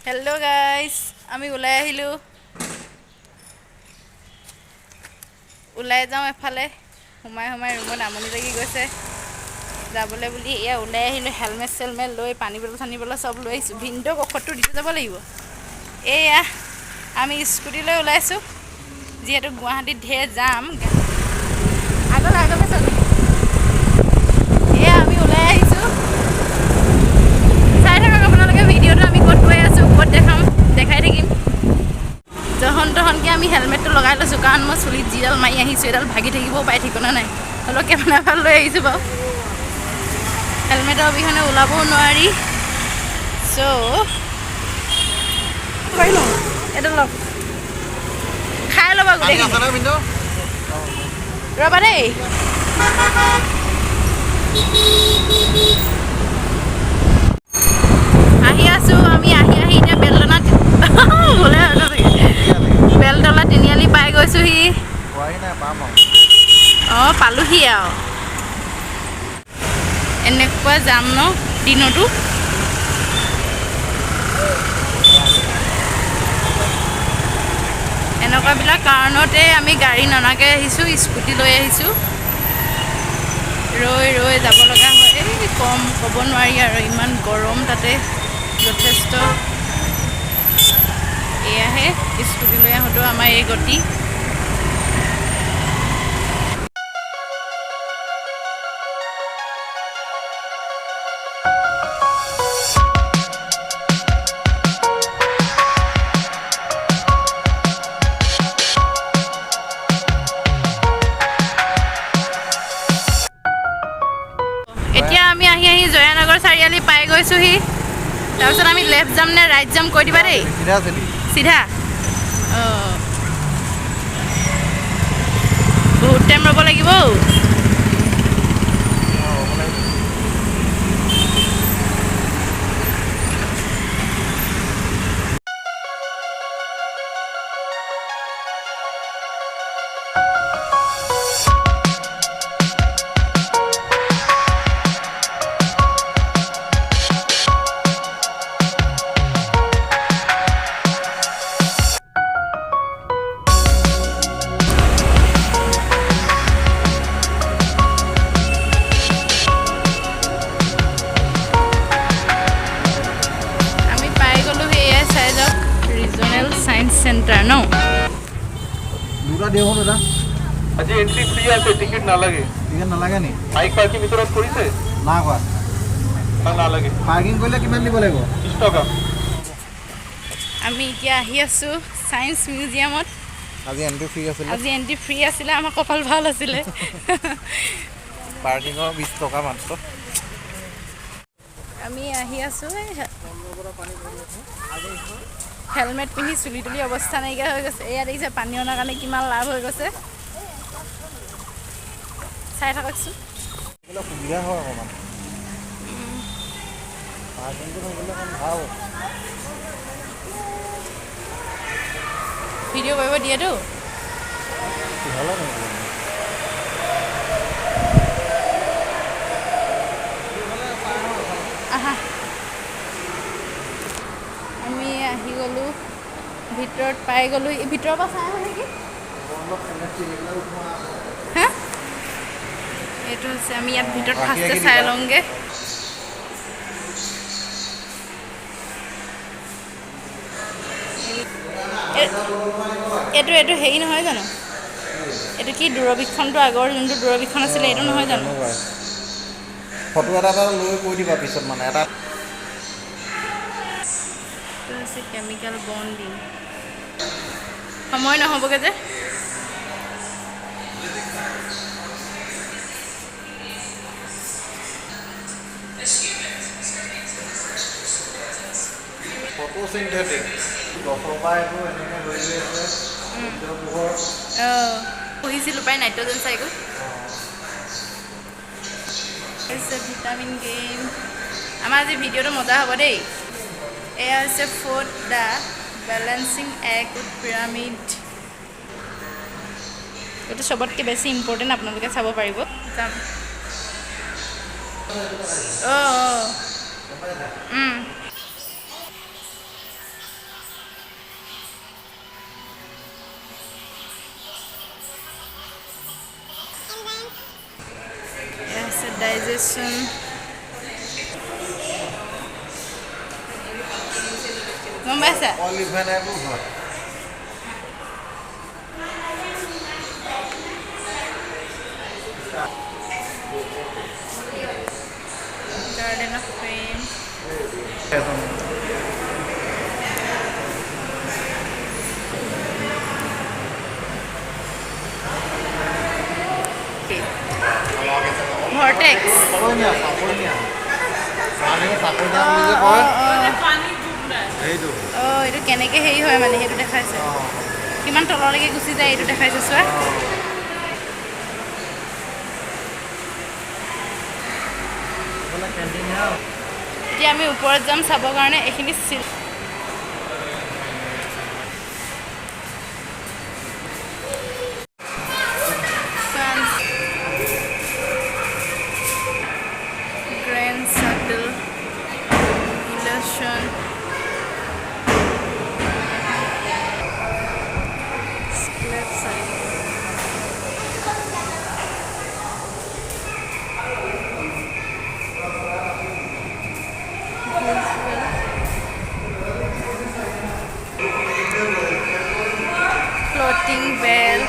Hello guys আমি ওলাই আহিলো ওলাই যাওঁ এফালে হুমাই ৰুমত আমনি লাগি গৈছে যাবলৈ বুলি এয়া ওলাই আহিলো হেলমেট সেলমেট লৈ পানী বটল সানি বটল সব লৈ আহিছো ভিনদক ঔষধটো দি যাব লাগিব এয়া আমি স্কুটি লৈ ওলাইছো যেহেতু গুৱাহাটীত ঢেৰ যাম আগলৈ চল এয়া আমি ওলাই আহিছো চাই থাকক আপোনালোকে ভিডিঅ'টো আমি ক'ত গৈ আছো ক'ত দেখাই থাকিম তহনকে আমি হেলমেটটো লগাই লৈছো কাৰণ মই চুলিত যিডাল মাৰি আহিছো এডাল ভাগি থাকিবও পাই ঠিকনা নাই হ'লেও কেমেৰা ভাল লৈ আহিছো বাৰু হেলমেটৰ অবিহনে ওলাবও নোৱাৰি এইটো লওক খাই ল'বা গোটেই ৰ'বা দেই আহি আছো আমি আহি এতিয়া বেলতলা তিনিআলি পাই গৈছোহি অঁ পালোহি আৰু এনেকুৱা যাম ন দিনতো এনেকুৱাবিলাক কাৰণতে আমি গাড়ী ননাকৈ আহিছোঁ স্কুটি লৈ আহিছোঁ ৰৈ যাব লগা হয় ক'ব নোৱাৰি আৰু ইমান গৰম তাতে যথেষ্ট এয়াহে স্কুটি লৈ আহোঁতেও আমাৰ এই গতি এতিয়া আমি আহি জয়ানগৰ চাৰিআলি পাই গৈছোহি তাৰপিছত আমি লেফ্ট যাম নে ৰাইট যাম কৈ দিবা দেই চিধা অঁ বহুত টাইম ৰ'ব লাগিব सेंटर नो দুটা দিও না আজি এন্ট্ৰি ফ্ৰি আছে টিকিট না লাগে নি বাইক পাৰ্কিং ভিতৰত কৰিছে না কোৱা না লাগে পাৰ্কিং কৰিলে কিমান দিব লাগিব 30 টকা আমি এতিয়া আহি আছো সায়েন্স মিউজিয়ামত আজি এন্ট্রি ফ্রি আছিল আমাৰ কপাল ভাল আছিল পাৰ্কিংৰ 20 টকা মাত্ৰ আমি আহি আছো হেলমেট পিন্ধি চুলি তুলি অৱস্থা নাইকিয়া হৈ গৈছে এয়া দেখিছে পানী অনাৰ কাৰণে কিমান লাভ হৈ গৈছে চাই থাককচোন সুবিধা হয় অকণমান পাৰ্কিংটো থাকিলে ভাল ভিডিঅ' কৰিব দিয়েতো আহা আমি আহি গ'লো ভিতৰত পাই গ'লো এই ভিতৰৰ পৰা চাই আহোঁ নেকি হা এইটো হৈছে আমি ইয়াত ভিতৰত ফাৰ্ষ্টে চাই লওঁগৈ এইটো হেৰি নহয় জানো এইটো কি দূৰবীক্ষণটো আগৰ যোনটো দূৰবীক্ষণ আছিলে এইটো নহয় জানো ফটো এটা লৈ কৈ দিবা পিছত মানে এটা কেমিকেল বন্ডিং সময় নহ'বগৈ যে ফটোসিনথেটিক গছৰপাইটো এনেকৈ লৈ আছে পঢ়িছিলোঁ পাই নাইট্ৰজেন চাইকেল ভিটামিন গেইম আমাৰ আজি ভিডিঅ'টো মজা হ'ব দেই এয়া হৈছে food the balancing egg with pyramid এইটো সবতকৈ বেছি ইম্পৰ্টেণ্ট আপোনালোকে চাব পাৰিব Oh. Yes, digestion. গম পাইছা? অলিভেন এইবোৰ হয় Garden of Fame. Vortex. চাপৰিয়া চাপৰিয়া মানুহে চাপৰিয়া বুলি যে কয় সেইটো এইটো কেনেকৈ হেৰি হয় মানে সেইটো দেখাইছে কিমান তললৈকে গুচি যায় এইটো দেখাইছে চোৱা এতিয়া আমি ওপৰত যাম চাবৰ কাৰণে এইখিনি Grand Circle Illusion Left side Floating bell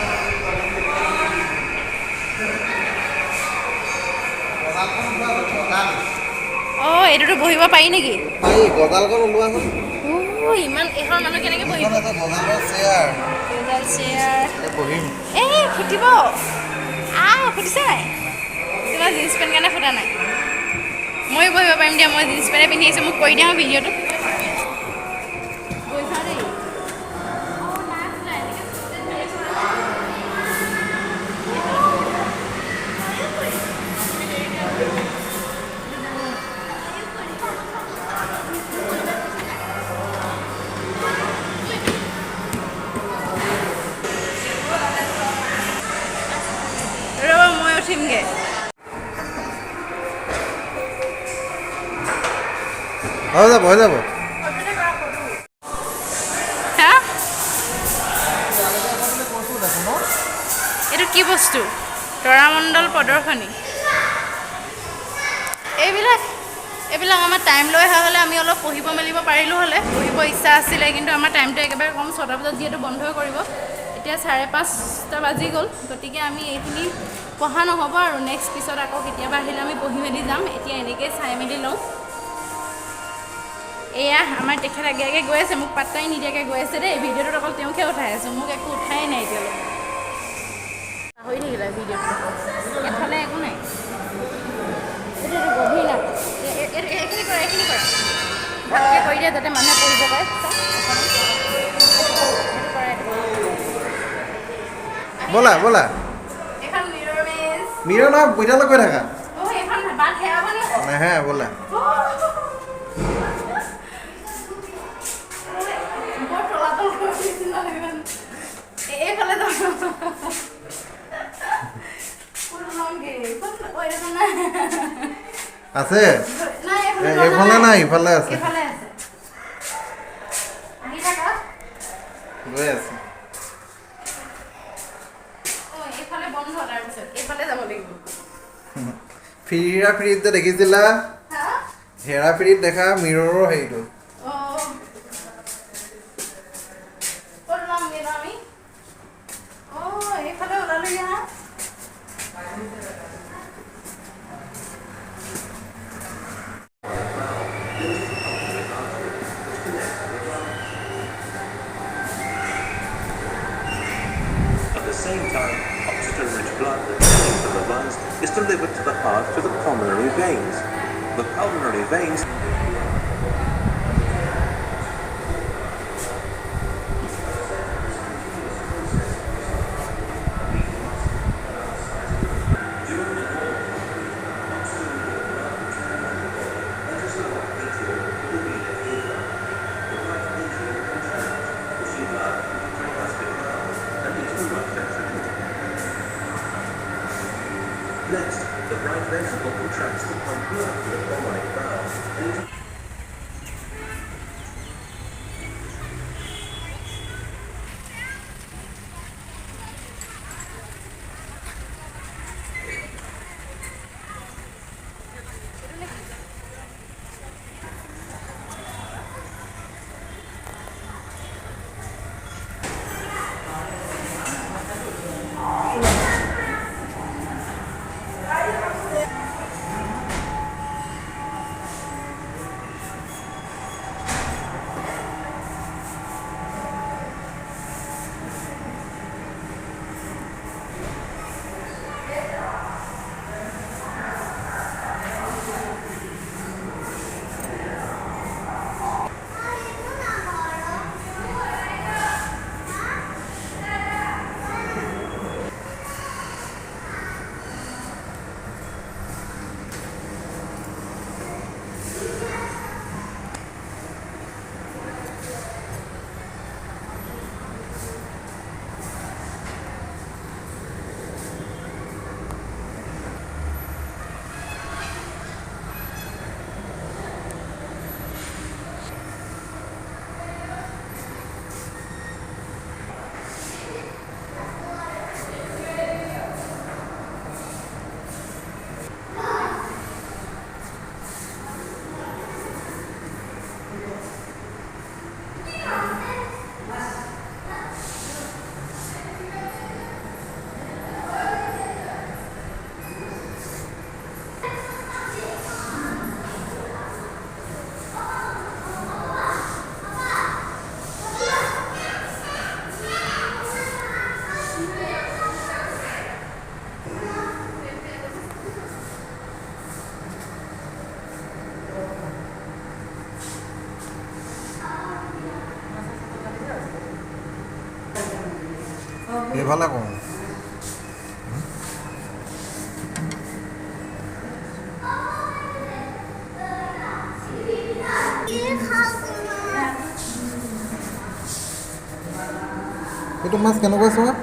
এইটোতো বহিব পাৰি নেকি পাৰি গজালখন ওলোৱা হ'ল ইমান এখন মানুহ কেনেকৈ বহিব এইখন এটা গজালৰ চেয়াৰ গজাল চেয়াৰ বহিম ফুটিব ফুটিছে নাই তোমাৰ জিন্স পেণ্ট কাৰণে ফুটা নাই ময়ো বহিব পাৰিম দিয়া মই জিন্স পেণ্টে পিন্ধি আহিছোঁ মোক কৰি দিওঁ ভিডিঅ'টো মই উঠিমগৈ হৈ যাব হা এইটো কি বস্তু তৰামণ্ডল প্ৰদৰ্শনী এইবিলাক আমাৰ টাইম লৈ অহা হ'লে আমি অলপ পঢ়িব মেলিব পাৰিলোঁ হ'লে পঢ়িব ইচ্ছা আছিলে কিন্তু আমাৰ টাইমটো একেবাৰে কম 6টা বজাত যিহেতু বন্ধই কৰিব এতিয়া 5:30 বাজি গ'ল গতিকে আমি এইখিনি পঢ়া নহ'ব আৰু নেক্সট পিছত আকৌ কেতিয়াবা আহিলে আমি পঢ়ি মেলি যাম এতিয়া এনেকৈ চাই মেলি লওঁ এয়া আমাৰ তেখেত আগে আগে গৈ আছে মোক পাত্তাই নিদিয়াকৈ গৈ আছে দেই ভিডিঅ'টোত অকল তেওঁকহে উঠাই আছোঁ মোক একো উঠাই নাই এতিয়ালৈ পাহৰি থাকিলে ভিডিঅ'টো এফালে একো নাই এইটো গভীৰ না এইখিনি কৰা ভালকৈ কৰি দিয়া যাতে মানুহে পঢ়িব পাৰে ব'লা এখন মিৰৰ নহয় বইতালৈ গৈ থাকা এখন বাট হেৰাব নি নাহে ব'লা বৰ তলাতল এইফালে যাম আছে এইফালে নাই ইফালে আছে গৈ আছে ফিৰা ফ্ৰীত যে দেখিছিলা হেৰা ফ্ৰীত দেখা মিৰৰৰ হেৰিটো Same time, oxygen-rich blood returning from the lungs is delivered to the heart through the pulmonary veins. The pulmonary veins Next, the right ventricle contracts to pump blood to the pulmonic valve. এইফালে কওঁ এইটো মাছ কেনেকুৱা চোৱা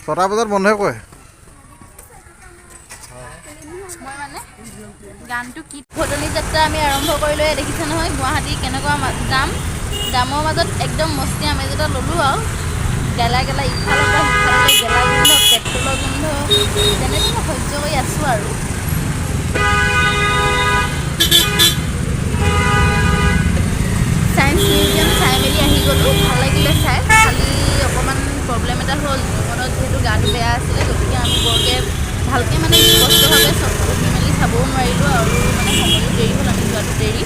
ছটা বজাত বন্ধই কৰে মই মানে গানটো কি ভদনী যাত্ৰা আমি আৰম্ভ কৰিলোঁ দেখিছে নহয় গুৱাহাটী কেনেকুৱা জামৰ মাজত একদম মস্তি আমেজ এটা ল'লোঁ আৰু গেলা গেলা ইফালৰ পৰা সিফাললৈ গেলা গোন্ধ পেট্ৰলৰ গোন্ধ তেনেকৈ মই সহ্য কৰি আছোঁ আৰু ছায়েন্স মিউজিয়াম চাই মেলি আহি গ'লোঁ ভাল লাগিলে চাই খালি অকণমান প্ৰব্লেম এটা হ'ল জীৱনত যিহেতু গাটো বেয়া আছিলে গতিকে আমি বৰকৈ ভালকৈ মানে স্পষ্টভাৱে চব পঢ়ি মেলি চাবও নোৱাৰিলোঁ আৰু মানে সময়ো দেৰি হ'ল আমি যোৱাটো দেৰি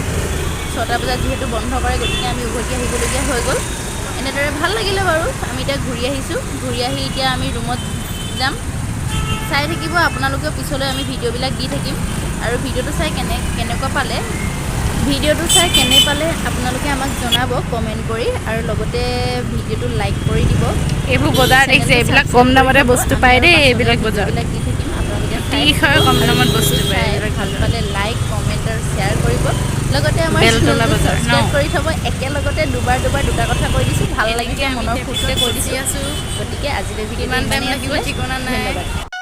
6টা বজাত যিহেতু বন্ধ কৰে গতিকে আমি উভতি আহিবলগীয়া হৈ গ'ল এনেদৰে ভাল লাগিলে বাৰু আমি এতিয়া ঘূৰি আহিছোঁ ঘূৰি আহি এতিয়া আমি ৰুমত যাম চাই থাকিব আপোনালোকেও পিছলৈ আমি ভিডিঅ'বিলাক দি থাকিম আৰু ভিডিঅ'টো চাই কেনেকুৱা পালে ভিডিঅ'টো চাই কেনে পালে আপোনালোকে আমাক জনাব কমেণ্ট কৰি আৰু লগতে ভিডিঅ'টো লাইক কৰি দিব এইবোৰ বজাৰ দেখিছে এইবিলাক কম দামতে বস্তু পায় দেই এইবিলাক বজাৰ দি থাকিম আপোনালোকে কম দামত বস্তু পায় ভাল পালে লাইক কমেণ্ট আৰু শ্বেয়াৰ কৰিব লগতে আমাৰ বেলতলা বজাৰ ছাবস্ক্ৰাইব কৰি থ'ব একেলগতে দুবাৰ দুটা কথা কৈ দিছোঁ ভাল লাগিছে মনৰ খুচিৰে কৈ দিছোঁ গতিকে আজিলৈ ভিডিঅ' কিমান টাইম লাগিব ধন্যবাদ ঠিকনা নাই